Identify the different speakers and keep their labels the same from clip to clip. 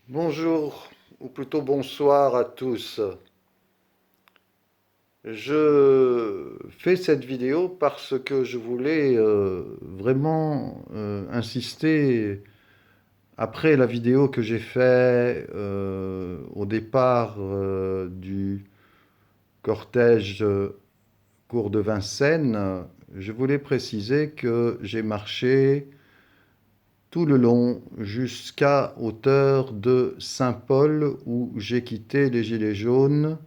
Speaker 1: Bonjour, ou plutôt bonsoir à tous. Je fais cette vidéo parce que je voulais vraiment insister, après la vidéo que j'ai faite au départ du cortège cours de Vincennes. Je voulais préciser que j'ai marché tout le long jusqu'à hauteur de Saint-Paul où j'ai quitté les Gilets jaunes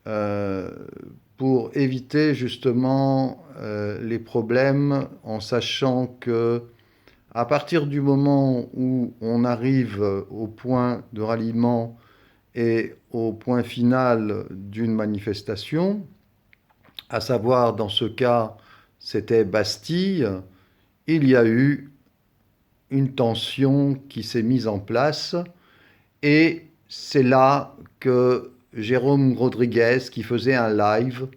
Speaker 1: euh, pour éviter justement les problèmes en sachant que à partir du moment où on arrive au point de ralliement et au point final d'une manifestation, à savoir dans ce cas c'était Bastille, il y a eu une tension qui s'est mise en place et c'est là que Jérôme Rodriguez, qui faisait un live,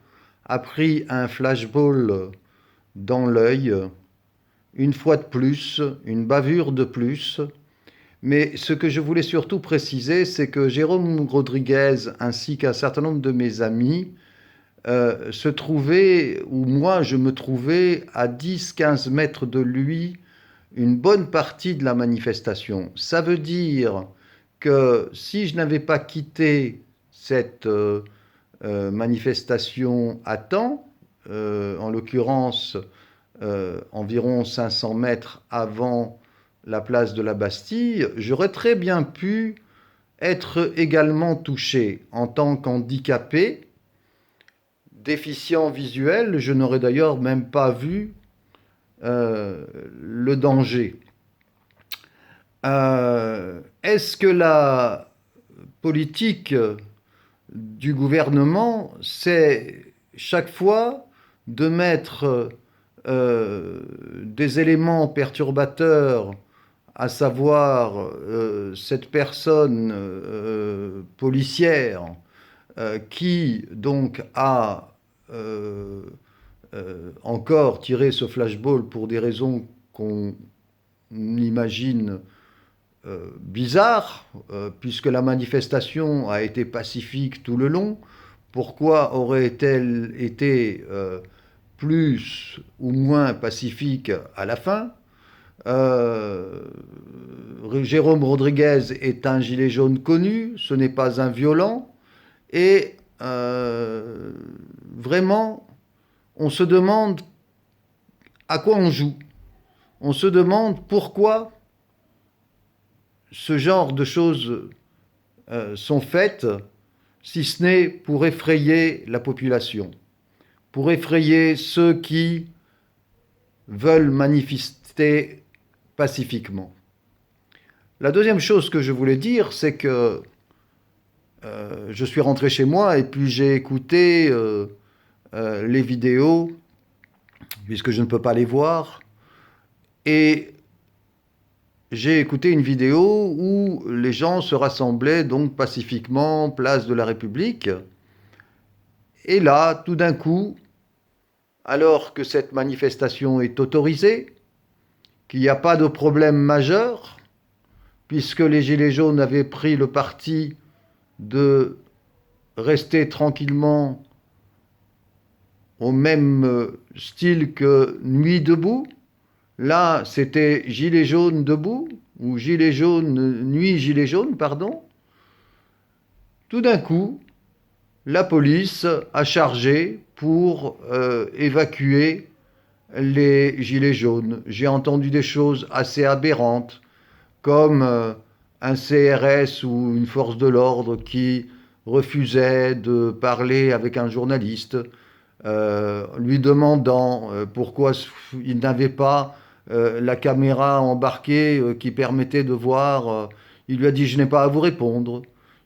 Speaker 1: a pris un flashball dans l'œil, une fois de plus, une bavure de plus. Mais ce que je voulais surtout préciser, c'est que Jérôme Rodriguez ainsi qu'un certain nombre de mes amis se trouvaient, ou moi je me trouvais à 10-15 mètres de lui une bonne partie de la manifestation. Ça veut dire que si je n'avais pas quitté cette manifestation à temps, en l'occurrence environ 500 mètres avant la place de la Bastille, j'aurais très bien pu être également touché en tant qu'handicapé, déficient visuel. Je n'aurais d'ailleurs même pas vu le danger. Est-ce que la politique du gouvernement, c'est chaque fois de mettre des éléments perturbateurs, à savoir cette personne policière qui donc a encore tiré ce flashball pour des raisons qu'on imagine bizarre, puisque la manifestation a été pacifique tout le long. Pourquoi aurait-elle été plus ou moins pacifique à la fin? Jérôme Rodriguez est un gilet jaune connu, ce n'est pas un violent, et vraiment, on se demande à quoi on joue. On se demande pourquoi ce genre de choses sont faites, si ce n'est pour effrayer la population, pour effrayer ceux qui veulent manifester pacifiquement. La deuxième chose que je voulais dire, c'est que je suis rentré chez moi et puis j'ai écouté les vidéos, puisque je ne peux pas les voir, et j'ai écouté une vidéo où les gens se rassemblaient donc pacifiquement, place de la République. Et là, tout d'un coup, alors que cette manifestation est autorisée, qu'il n'y a pas de problème majeur, puisque les Gilets jaunes avaient pris le parti de rester tranquillement au même style que Nuit debout. Là, c'était Gilets jaunes debout, ou Gilets jaunes, Nuit Gilets jaunes, pardon. Tout d'un coup, la police a chargé pour évacuer les gilets jaunes. J'ai entendu des choses assez aberrantes, comme un CRS ou une force de l'ordre qui refusait de parler avec un journaliste, lui demandant pourquoi il n'avait pas la caméra embarquée qui permettait de voir. Il lui a dit: je n'ai pas à vous répondre.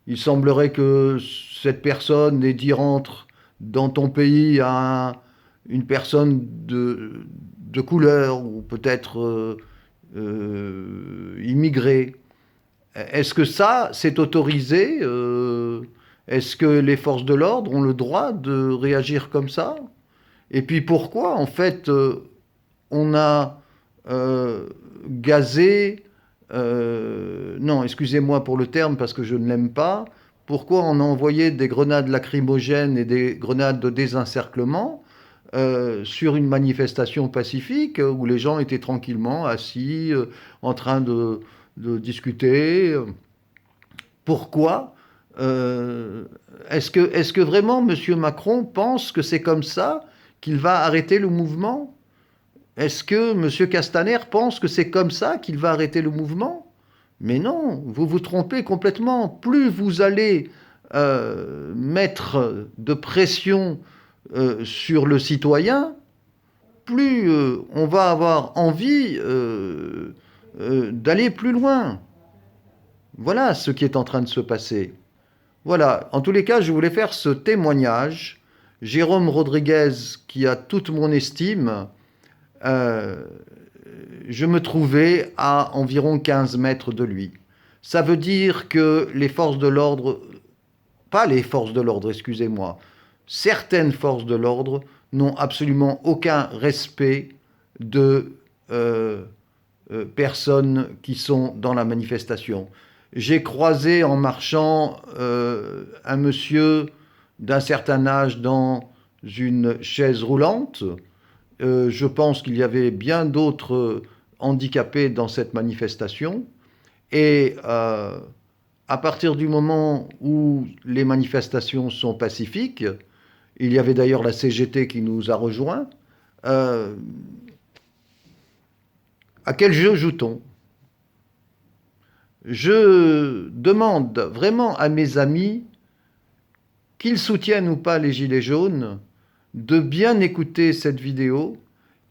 Speaker 1: Il semblerait que cette personne ait dit: rentre dans ton pays à une personne de couleur ou peut-être immigrée. Est-ce que ça, c'est autorisé? Est-ce que les forces de l'ordre ont le droit de réagir comme ça? Et puis pourquoi, en fait, on a gazé non, excusez-moi pour le terme parce que je ne l'aime pas, pourquoi on a envoyé des grenades lacrymogènes et des grenades de désencerclement sur une manifestation pacifique où les gens étaient tranquillement assis en train de discuter. Pourquoi est-ce que vraiment M. Macron pense que c'est comme ça qu'il va arrêter le mouvement? Est-ce que M. Castaner pense que c'est comme ça qu'il va arrêter le mouvement? Mais non, vous vous trompez complètement. Plus vous allez mettre de pression sur le citoyen, plus on va avoir envie d'aller plus loin. Voilà ce qui est en train de se passer. Voilà, en tous les cas, je voulais faire ce témoignage. Jérôme Rodriguez, qui a toute mon estime, euh, je me trouvais à environ 15 mètres de lui. Ça veut dire que les forces de l'ordre, pas les forces de l'ordre, excusez-moi, certaines forces de l'ordre n'ont absolument aucun respect de personnes qui sont dans la manifestation. J'ai croisé en marchant un monsieur d'un certain âge dans une chaise roulante. Je pense qu'il y avait bien d'autres handicapés dans cette manifestation. Et à partir du moment où les manifestations sont pacifiques, il y avait d'ailleurs la CGT qui nous a rejoints, euh, à quel jeu joue-t-on? Je demande vraiment à mes amis, qu'ils soutiennent ou pas les Gilets jaunes, de bien écouter cette vidéo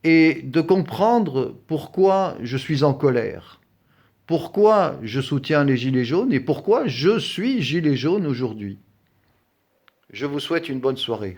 Speaker 1: et de comprendre pourquoi je suis en colère, pourquoi je soutiens les Gilets jaunes et pourquoi je suis Gilet jaune aujourd'hui. Je vous souhaite une bonne soirée.